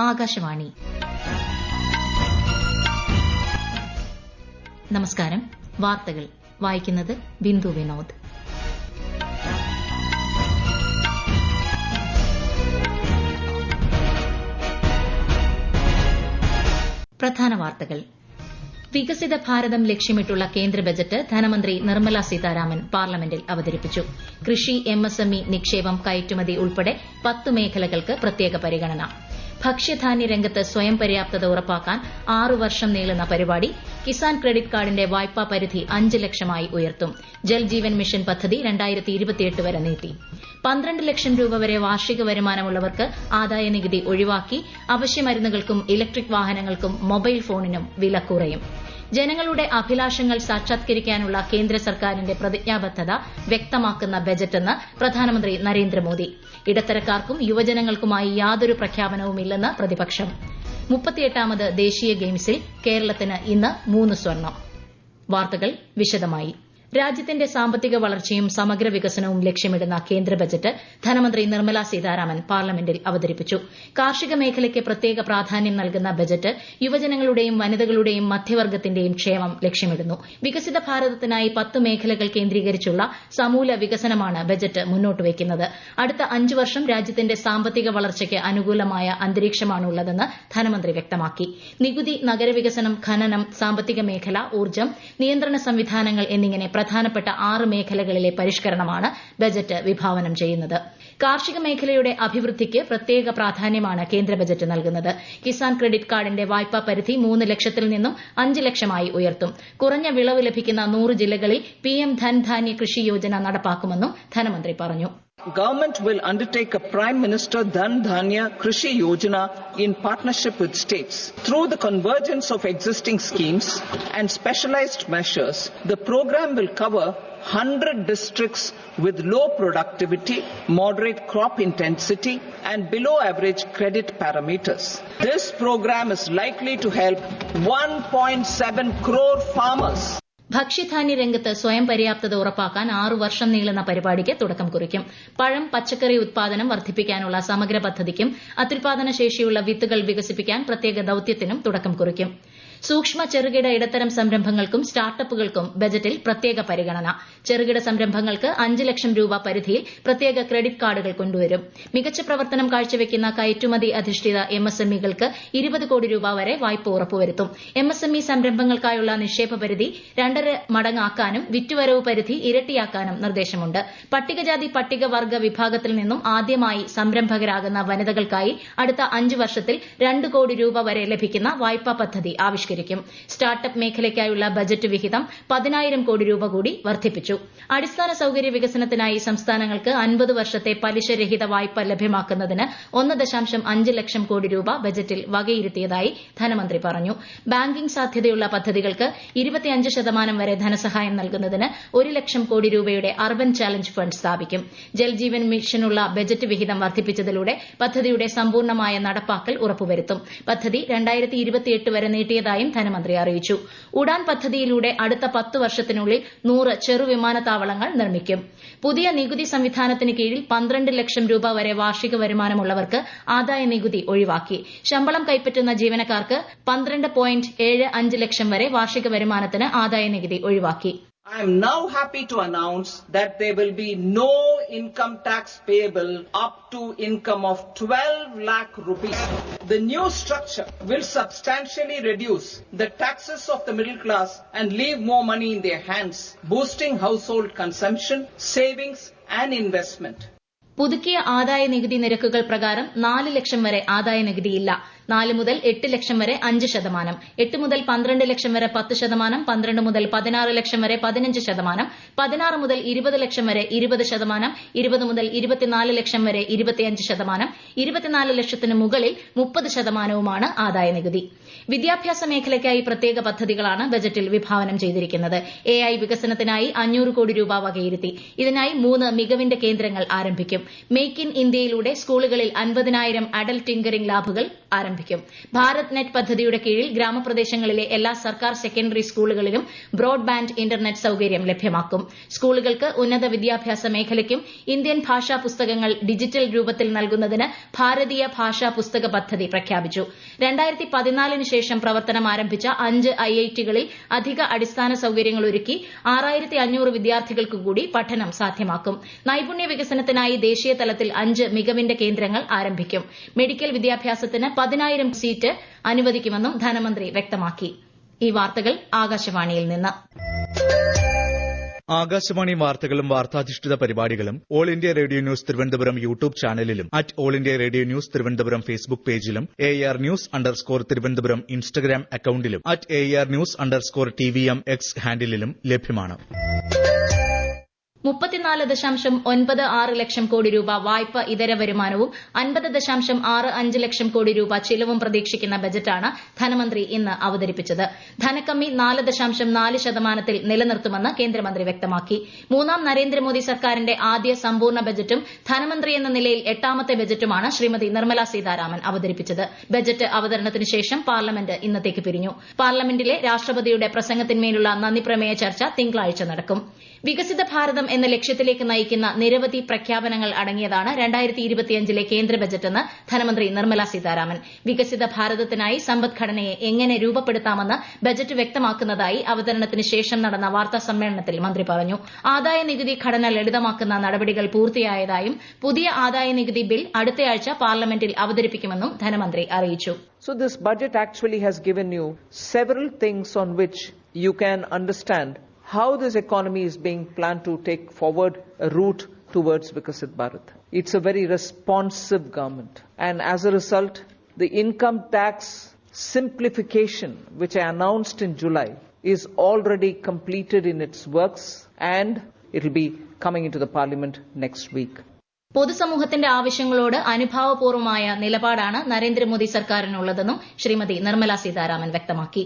ആകാശവാണി. നമസ്കാരം. വാർത്തകൾ വായിക്കുന്നത് ബിന്ദു വിനോദ്. പ്രധാന വാർത്തകൾ. വികസിത ഭാരതം ലക്ഷ്യമിട്ടുള്ള കേന്ദ്ര ബജറ്റ് ധനമന്ത്രി നിർമ്മല സീതാരാമൻ പാർലമെന്റിൽ അവതരിപ്പിച്ചു. കൃഷി, എംഎസ്എംഇ, നിക്ഷേപം, കയറ്റുമതി ഉൾപ്പെടെ 10 മേഖലകൾക്ക് പ്രത്യേക പരിഗണന. ഭക്ഷ്യധാന്യ രംഗത്ത് സ്വയം പര്യാപ്തത ഉറപ്പാക്കാൻ 6 വർഷം നീളുന്ന പരിപാടി. കിസാൻ ക്രെഡിറ്റ് കാർഡിന്റെ വായ്പാ പരിധി 5 ലക്ഷമായി ഉയർത്തും. ജൽജീവൻ മിഷൻ പദ്ധതി 2028 വരെ നീട്ടി. 12 ലക്ഷം രൂപ വരെ വാർഷിക വരുമാനമുള്ളവർക്ക് ആദായനികുതി ഒഴിവാക്കി. അവശ്യമരുന്നുകൾക്കും ഇലക്ട്രിക് വാഹനങ്ങൾക്കും മൊബൈൽ ഫോണിനും വില കുറയും. ജനങ്ങളുടെ അഭിലാഷങ്ങൾ സാക്ഷാത്കരിക്കാനുള്ള കേന്ദ്ര സർക്കാരിന്റെ പ്രതിജ്ഞാബദ്ധത വ്യക്തമാക്കുന്ന ബജറ്റെന്ന് പ്രധാനമന്ത്രി നരേന്ദ്രമോദി. ഇടത്തരക്കാർക്കും യുവജനങ്ങൾക്കുമായി യാതൊരു പ്രഖ്യാപനവുമില്ലെന്ന് പ്രതിപക്ഷം. 38ാമത് ദേശീയ ഗെയിംസിൽ കേരളത്തിന് ഇന്ന് 3 സ്വർണം. വാർത്തകൾ വിശദമായി. രാജ്യത്തിന്റെ സാമ്പത്തിക വളർച്ചയും സമഗ്ര വികസനവും ലക്ഷ്യമിടുന്ന കേന്ദ്ര ബജറ്റ് ധനമന്ത്രി നിർമ്മല സീതാരാമൻ പാർലമെന്റിൽ അവതരിപ്പിച്ചു. കാർഷിക മേഖലയ്ക്ക് പ്രത്യേക പ്രാധാന്യം നൽകുന്ന ബജറ്റ് യുവജനങ്ങളുടെയും വനിതകളുടെയും മധ്യവർഗ്ഗത്തിന്റെയും ക്ഷേമം ലക്ഷ്യമിടുന്നു. വികസിത ഭാരതത്തിനായി 10 മേഖലകൾ കേന്ദ്രീകരിച്ചുള്ള സമൂല വികസനമാണ് ബജറ്റ് മുന്നോട്ട് വയ്ക്കുന്നത്. അടുത്ത 5 വർഷം രാജ്യത്തിന്റെ സാമ്പത്തിക വളർച്ചയ്ക്ക് അനുകൂലമായ അന്തരീക്ഷമാണുള്ളതെന്ന് ധനമന്ത്രി വ്യക്തമാക്കി. നികുതി, നഗരവികസനം, ഖനനം, സാമ്പത്തിക മേഖല, ഊർജ്ജം, നിയന്ത്രണ സംവിധാനങ്ങൾ എന്നിങ്ങനെ പ്രധാനപ്പെട്ട 6 മേഖലകളിലെ പരിഷ്കരണമാണ് ബജറ്റ് വിഭാവനം ചെയ്യുന്നത്. കാർഷിക മേഖലയുടെ അഭിവൃദ്ധിക്ക് പ്രത്യേക പ്രാധാന്യമാണ് കേന്ദ്ര ബജറ്റ് നൽകുന്നത്. കിസാൻ ക്രെഡിറ്റ് കാർഡിന്റെ വായ്പാ പരിധി 3 ലക്ഷത്തിൽ നിന്നും 5 ലക്ഷമായി ഉയർത്തും. കുറഞ്ഞ വിളവ് ലഭിക്കുന്ന 100 ജില്ലകളിൽ PM ധൻധാന്യ കൃഷി യോജന നടപ്പാക്കുമെന്നും ധനമന്ത്രി പറഞ്ഞു. Government will undertake a Prime Minister Dhan Dhanya Krishi Yojana in partnership with states. Through the convergence of existing schemes and specialized measures, the program will cover 100 districts with low productivity, moderate crop intensity and below average credit parameters. This program is likely to help 1.7 crore farmers. ഭക്ഷ്യധാന്യ രംഗത്ത് സ്വയം പര്യാപ്തത ഉറപ്പാക്കാൻ 6 വർഷം നീളുന്ന പരിപാടിക്ക് തുടക്കം കുറിക്കും. പഴം, പച്ചക്കറി ഉത്പാദനം വർദ്ധിപ്പിക്കാനുള്ള സമഗ്ര പദ്ധതിക്കും അത്യുൽപാദന ശേഷിയുള്ള വിത്തുകൾ വികസിപ്പിക്കാൻ പ്രത്യേക ദൌത്യത്തിനും തുടക്കം കുറിക്കും. സൂക്ഷ്മ, ചെറുകിട, ഇടത്തരം സംരംഭങ്ങൾക്കും സ്റ്റാർട്ടപ്പുകൾക്കും ബജറ്റിൽ പ്രത്യേക പരിഗണന. ചെറുകിട സംരംഭങ്ങൾക്ക് 5 ലക്ഷം രൂപ പരിധിയിൽ പ്രത്യേക ക്രെഡിറ്റ് കാർഡുകൾ കൊണ്ടുവരും. മികച്ച പ്രവർത്തനം കാഴ്ചവെക്കുന്ന കയറ്റുമതി അധിഷ്ഠിത MSMEകൾക്ക് 20 കോടി രൂപ വരെ വായ്പ ഉറപ്പുവരുത്തും. MSME സംരംഭങ്ങൾക്കായുള്ള നിക്ഷേപ പരിധി 2.5 മടങ്ങാക്കാനും വിറ്റുവരവ് പരിധി ഇരട്ടിയാക്കാനും നിർദ്ദേശമുണ്ട്. പട്ടികജാതി പട്ടികവർഗ വിഭാഗത്തിൽ നിന്നും ആദ്യമായി സംരംഭകരാകുന്ന വനിതകൾക്കായി അടുത്ത 5 വർഷത്തിൽ 2 കോടി രൂപ വരെ ലഭിക്കുന്ന വായ്പാ പദ്ധതി ആവിഷ്കരിക്കും. സ്റ്റാർട്ടപ്പ് മേഖലയ്ക്കായുള്ള ബജറ്റ് വിഹിതം 10,000 കോടി രൂപ കൂടി വർദ്ധിപ്പിച്ചു. അടിസ്ഥാന സൌകര്യ വികസനത്തിനായി സംസ്ഥാനങ്ങൾക്ക് 50 വർഷത്തെ പലിശരഹിത വായ്പ ലഭ്യമാക്കുന്നതിന് 1.5 ലക്ഷം കോടി രൂപ ബജറ്റിൽ വകയിരുത്തിയതായി ധനമന്ത്രി പറഞ്ഞു. ബാങ്കിംഗ് സാധ്യതയുള്ള പദ്ധതികൾക്ക് 25% വരെ ധനസഹായം നൽകുന്നതിന് 1 ലക്ഷം കോടി രൂപയുടെ അർബൻ ചാലഞ്ച് ഫണ്ട് സ്ഥാപിക്കും. ജൽജീവൻ മിഷനുള്ള ബജറ്റ് വിഹിതം വർദ്ധിപ്പിച്ചതിലൂടെ പദ്ധതിയുടെ സമ്പൂർണ്ണമായ നടപ്പാക്കൽ ഉറപ്പുവരുത്തും. പദ്ധതി 2028 വരെ നീട്ടിയതായും ധനമന്ത്രി അറിയിച്ചു. ഉഡാൻ പദ്ധതിയിലൂടെ അടുത്ത 10 വർഷത്തിനുള്ളിൽ 100 ചെറുവിമാനത്താവളങ്ങൾ നിർമ്മിക്കും. പുതിയ നികുതി സംവിധാനത്തിന് കീഴിൽ 12 ലക്ഷം രൂപ വരെ വാർഷിക വരുമാനമുള്ളവർക്ക് ആദായ നികുതി ഒഴിവാക്കി. ശമ്പളം കൈപ്പറ്റുന്ന ജീവനക്കാർക്ക് 12.75 ലക്ഷം വരെ വാർഷിക വരുമാനത്തിന് ആദായ നികുതി ഒഴിവാക്കി. I am now happy to announce that there will be no income tax payable up to income of 12 lakh rupees. The new structure will substantially reduce the taxes of the middle class and leave more money in their hands, boosting household consumption, savings and investment. പുതുക്കിയ ആദായ നികുതി നിരക്കുകൾ പ്രകാരം 4 ലക്ഷം വരെ ആദായ നികുതിയില്ല. 4 മുതൽ 8 ലക്ഷം വരെ 5%, 8 മുതൽ 12 ലക്ഷം വരെ 10%, 12 മുതൽ 16 ലക്ഷം വരെ 15%, 16 മുതൽ 20 ലക്ഷം വരെ 20%, 20 മുതൽ 24 ലക്ഷം വരെ 25%, 24 ലക്ഷത്തിന് മുകളിൽ 30%വുമാണ് ആദായ നികുതി. വിദ്യാഭ്യാസ മേഖലയ്ക്കായി പ്രത്യേക പദ്ധതികളാണ് ബജറ്റിൽ വിഭാവനം ചെയ്തിരിക്കുന്നത്. AI വികസനത്തിനായി 500 കോടി രൂപ വകയിരുത്തി. ഇതിനായി 3 മികവിന്റെ കേന്ദ്രങ്ങൾ ആരംഭിക്കും. മേക്ക് ഇൻ ഇന്ത്യയിലൂടെ സ്കൂളുകളിൽ 50,000 അഡൽട്ട് ടിങ്കറിംഗ് ലാബുകൾ ആരംഭിക്കും. ഭാരത് നെറ്റ് പദ്ധതിയുടെ കീഴിൽ ഗ്രാമപ്രദേശങ്ങളിലെ എല്ലാ സർക്കാർ സെക്കൻഡറി സ്കൂളുകളിലും ബ്രോഡ്ബാൻഡ് ഇന്റർനെറ്റ് സൌകര്യം ലഭ്യമാക്കും. സ്കൂളുകൾക്ക് ഉന്നത വിദ്യാഭ്യാസ മേഖലയ്ക്കും ഇന്ത്യൻ ഭാഷാ പുസ്തകങ്ങൾ ഡിജിറ്റൽ രൂപത്തിൽ നൽകുന്നതിന് ഭാരതീയ ഭാഷാ പുസ്തക പദ്ധതി പ്രഖ്യാപിച്ചു. 2014 ശേഷം പ്രവർത്തനം ആരംഭിച്ച 5 ഐഐടികളിൽ അധിക അടിസ്ഥാന സൌകര്യങ്ങൾ ഒരുക്കി 6500 വിദ്യാർത്ഥികൾക്ക് കൂടി പഠനം സാധ്യമാക്കും. നൈപുണ്യ വികസനത്തിനായി ദേശീയ തലത്തിൽ 5 മികവിന്റെ കേന്ദ്രങ്ങൾ ആരംഭിക്കും. മെഡിക്കൽ വിദ്യാഭ്യാസത്തിന് 10,000 സീറ്റ് അനുവദിക്കുമെന്നും ധനമന്ത്രി വ്യക്തമാക്കി. ഈ വാർത്തകൾ ആകാശവാണിയിൽ നിന്ന്. ആകാശവാണി വാർത്തകളും വാർത്താധിഷ്ഠിത പരിപാടികളും all India radio news Thiruvananthapuram YouTube ചാനലിലും all India radio news Thiruvananthapuram Facebook പേജിലും AR News_ തിരുവനന്തപുരം ഇൻസ്റ്റഗ്രാം അക്കൌണ്ടിലും AR News_TVM X ഹാൻഡിലും ലഭ്യമാണ്. 34.96 ലക്ഷം കോടി രൂപ വായ്പ ഇതര വരുമാനവും 50.65 ലക്ഷം കോടി രൂപ ചിലവും പ്രതീക്ഷിക്കുന്ന ബജറ്റാണ് ധനമന്ത്രി ഇന്ന് അവതരിപ്പിച്ചത്. ധനക്കമ്മി 4.4% നിലനിർത്തുമെന്ന് കേന്ദ്രമന്ത്രി വ്യക്തമാക്കി. മൂന്നാം നരേന്ദ്രമോദി സർക്കാരിന്റെ ആദ്യ സമ്പൂർണ്ണ ബജറ്റും ധനമന്ത്രി എന്ന നിലയിൽ 8ാമത്തെ ബജറ്റുമാണ് ശ്രീമതി നിർമ്മല സീതാരാമൻ അവതരിപ്പിച്ചത്. ബജറ്റ് അവതരണത്തിന് ശേഷം പാർലമെന്റ് ഇന്നത്തേക്ക് പിരിഞ്ഞു. പാർലമെന്റിലെ രാഷ്ട്രപതിയുടെ പ്രസംഗത്തിന്മേലുള്ള നന്ദിപ്രമേയ ചർച്ച തിങ്കളാഴ്ച നടക്കും. വികസിത ഭാരതം എന്ന ലക്ഷ്യത്തിലേക്ക് നയിക്കുന്ന നിരവധി പ്രഖ്യാപനങ്ങൾ അടങ്ങിയതാണ് 2025 കേന്ദ്ര ബജറ്റെന്ന് ധനമന്ത്രി നിർമ്മല സീതാരാമൻ. വികസിത ഭാരതത്തിനായി സമ്പദ്ഘടനയെ എങ്ങനെ രൂപപ്പെടുത്താമെന്ന് ബജറ്റ് വ്യക്തമാക്കുന്നതായി അവതരണത്തിന് ശേഷം നടന്ന വാർത്താ സമ്മേളനത്തിൽ മന്ത്രി പറഞ്ഞു. ആദായനികുതി ഘടന ലളിതമാക്കുന്ന നടപടികൾ പൂർത്തിയായതായും പുതിയ ആദായനികുതി ബിൽ അടുത്തയാഴ്ച പാർലമെന്റിൽ അവതരിപ്പിക്കുമെന്നും ധനമന്ത്രി അറിയിച്ചു. So this budget actually has given you several things on which you can understand how this economy is being planned to take forward a route towards Vikasit Bharat. It's a very responsive government. And as a result, the income tax simplification, which I announced in July, is already completed in its works and it will be coming into the parliament next week. പൊതുസമൂഹത്തിന്റെ ആവശ്യങ്ങളോട് അനുഭാവപൂർവമായ നിലപാടാണ് നരേന്ദ്രമോദി സർക്കാരിനുള്ളതെന്നും ശ്രീമതി നിർമ്മല സീതാരാമൻ വ്യക്തമാക്കി.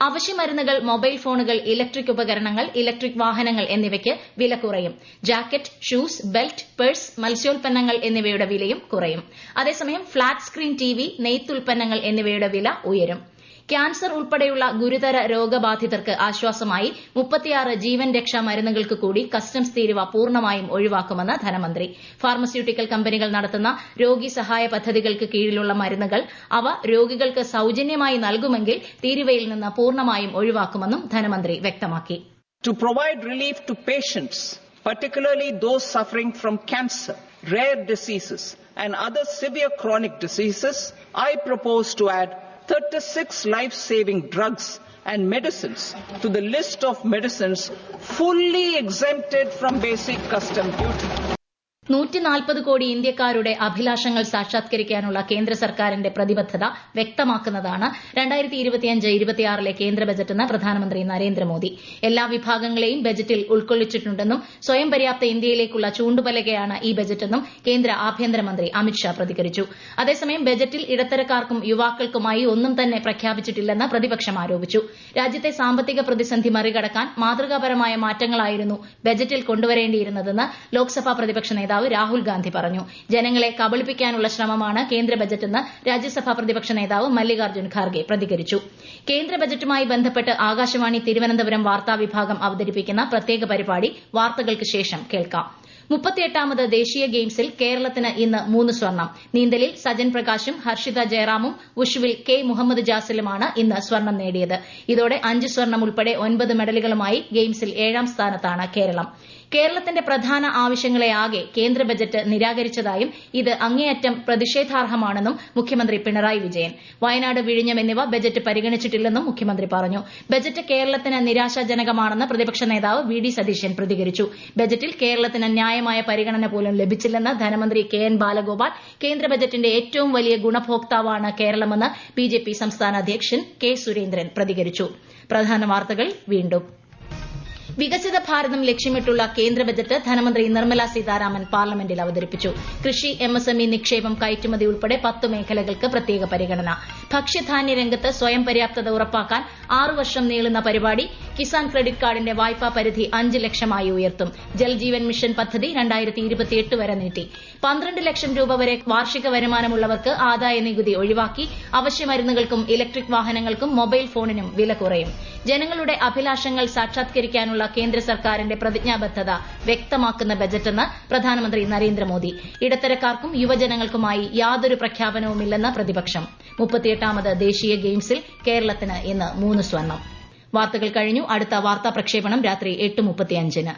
അവശ്യമരുന്നുകൾ, mobile ഫോണുകൾ, electric ഉപകരണങ്ങൾ, electric വാഹനങ്ങൾ എന്നിവയ്ക്ക് വില കുറയും. Jacket, shoes, belt, purse, മത്സ്യോൽപ്പന്നങ്ങൾ എന്നിവയുടെ വിലയും കുറയും. അതേസമയം ഫ്ളാറ്റ് സ്ക്രീൻ TV, നെയ്ത്തുൽപ്പന്നങ്ങൾ എന്നിവയുടെ വില ഉയരും. ക്യാൻസർ ഉൾപ്പെടെയുള്ള ഗുരുതര രോഗബാധിതർക്ക് ആശ്വാസമായി 36 ജീവൻ രക്ഷാ മരുന്നുകൾക്ക് കൂടി കസ്റ്റംസ് തീരുവ പൂർണ്ണമായും ഒഴിവാക്കുമെന്ന് ധനമന്ത്രി. ഫാർമസ്യൂട്ടിക്കൽ കമ്പനികൾ നടത്തുന്ന രോഗി സഹായ പദ്ധതികൾക്ക് കീഴിലുള്ള മരുന്നുകൾ അവ രോഗികൾക്ക് സൌജന്യമായി നൽകുമെങ്കിൽ തീരുവയിൽ നിന്ന് പൂർണ്ണമായും ഒഴിവാക്കുമെന്നും ധനമന്ത്രി വ്യക്തമാക്കി. To provide relief to patients, particularly those suffering from cancer, rare diseases and other severe chronic diseases, I propose to add 36 life-saving drugs and medicines to the list of medicines fully exempted from basic custom duty. 140 കോടി ഇന്ത്യക്കാരുടെ അഭിലാഷങ്ങൾ സാക്ഷാത്കരിക്കാനുള്ള കേന്ദ്ര സർക്കാരിന്റെ പ്രതിബദ്ധത വ്യക്തമാക്കുന്നതാണ് 2025-26 കേന്ദ്ര ബജറ്റെന്ന് പ്രധാനമന്ത്രി നരേന്ദ്രമോദി. എല്ലാ വിഭാഗങ്ങളെയും ബജറ്റിൽ ഉൾക്കൊള്ളിച്ചിട്ടുണ്ടെന്നും സ്വയം പര്യാപ്ത ഇന്ത്യയിലേക്കുള്ള ചൂണ്ടുപലകയാണ് ഈ ബജറ്റെന്നും കേന്ദ്ര ആഭ്യന്തരമന്ത്രി അമിത്ഷാ പ്രതികരിച്ചു. അതേസമയം ബജറ്റിൽ ഇടത്തരക്കാർക്കും യുവാക്കൾക്കുമായി ഒന്നും തന്നെ പ്രഖ്യാപിച്ചിട്ടില്ലെന്ന് പ്രതിപക്ഷം ആരോപിച്ചു. രാജ്യത്തെ സാമ്പത്തിക പ്രതിസന്ധി മറികടക്കാൻ മാതൃകാപരമായ മാറ്റങ്ങളായിരുന്നു ബജറ്റിൽ കൊണ്ടുവരേണ്ടിയിരുന്നതെന്ന് ലോക്സഭാ പ്രതിപക്ഷ നേതാവ് രാഹുൽ ഗാന്ധി പറഞ്ഞു. ജനങ്ങളെ കബളിപ്പിക്കാനുള്ള ശ്രമമാണ് കേന്ദ്ര ബജറ്റെന്ന് രാജ്യസഭാ പ്രതിപക്ഷ നേതാവ് മല്ലികാർജ്ജുൻ ഖാർഗെ പ്രതികരിച്ചു. കേന്ദ്ര ബജറ്റുമായി ബന്ധപ്പെട്ട് ആകാശവാണി തിരുവനന്തപുരം വാർത്താ വിഭാഗം അവതരിപ്പിക്കുന്ന പ്രത്യേക പരിപാടി വാർത്തകൾക്ക് ശേഷം കേൾക്കാം. 38ാമത് ദേശീയ ഗെയിംസിൽ കേരളത്തിന് ഇന്ന് 3 സ്വർണം. നീന്തലിൽ സജൻ പ്രകാശും ഹർഷിത ജയറാമും വുഷുവിൽ K മുഹമ്മദ് ജാസിലുമാണ് ഇന്ന് സ്വർണം നേടിയത്. ഇതോടെ 5 സ്വർണം ഉൾപ്പെടെ 9 മെഡലുകളുമായി ഗെയിംസിൽ 7ാം സ്ഥാനത്താണ് കേരളം. കേരളത്തിന്റെ പ്രധാന ആവശ്യങ്ങളെ ആകെ കേന്ദ്ര ബജറ്റ് നിരാകരിച്ചതായും ഇത് അങ്ങേയറ്റം പ്രതിഷേധാർഹമാണെന്നും മുഖ്യമന്ത്രി പിണറായി വിജയൻ. വയനാട്, വിഴിഞ്ഞം എന്നിവ ബജറ്റ് പരിഗണിച്ചിട്ടില്ലെന്നും മുഖ്യമന്ത്രി പറഞ്ഞു. ബജറ്റ് കേരളത്തിന് നിരാശാജനകമാണെന്ന് പ്രതിപക്ഷ നേതാവ് VD സതീശൻ പ്രതികരിച്ചു. ബജറ്റിൽ കേരളത്തിന് ന്യായമായ പരിഗണന പോലും ലഭിച്ചില്ലെന്ന് ധനമന്ത്രി KN ബാലഗോപാൽ. കേന്ദ്ര ബജറ്റിന്റെ ഏറ്റവും വലിയ ഗുണഭോക്താവാണ് കേരളമെന്ന് BJP സംസ്ഥാന അധ്യക്ഷൻ K സുരേന്ദ്രൻ പ്രതികരിച്ചു. പ്രധാന വാർത്തകൾ വീണ്ടും. വികസിത ഭാരതം ലക്ഷ്യമിട്ടുള്ള കേന്ദ്ര ബജറ്റ് ധനമന്ത്രി നിർമ്മല സീതാരാമൻ പാർലമെന്റിൽ അവതരിപ്പിച്ചു. കൃഷി, MSME നിക്ഷേപം, കയറ്റുമതി ഉൾപ്പെടെ 10 മേഖലകൾക്ക് പ്രത്യേക പരിഗണന. ഭക്ഷ്യധാന്യ രംഗത്ത് സ്വയം പര്യാപ്തത ഉറപ്പാക്കാൻ 6 വർഷം നീളുന്ന പരിപാടി കിസാൻ ക്രെഡിറ്റ് കാർഡിന്റെ വായ്പാ പരിധി 5 ലക്ഷമായി ഉയർത്തും. ജൽജീവൻ മിഷൻ പദ്ധതി 2028 വരെ നീട്ടി. 12 ലക്ഷം രൂപ വരെ വാർഷിക വരുമാനമുള്ളവർക്ക് ആദായ നികുതി ഒഴിവാക്കി. അവശ്യമരുന്നുകൾക്കും ഇലക്ട്രിക് വാഹനങ്ങൾക്കും മൊബൈൽ ഫോണിനും വില കുറയും. ജനങ്ങളുടെ അഭിലാഷങ്ങൾ സാക്ഷാത്കരിക്കാനുള്ള കേന്ദ്ര സർക്കാരിന്റെ പ്രതിജ്ഞാബദ്ധത വ്യക്തമാക്കുന്ന ബജറ്റെന്ന് പ്രധാനമന്ത്രി നരേന്ദ്രമോദി. ഇടത്തരക്കാർക്കും യുവജനങ്ങൾക്കുമായി യാതൊരു പ്രഖ്യാപനവുമില്ലെന്ന് പ്രതിപക്ഷം. 38ാമത് ദേശീയ ഗെയിംസിൽ കേരളത്തിന് ഇന്ന് 3 സ്വർണം. വാർത്തകൾ കഴിഞ്ഞു. അടുത്ത വാർത്താ പ്രക്ഷേപണം രാത്രി 8:35-ന്.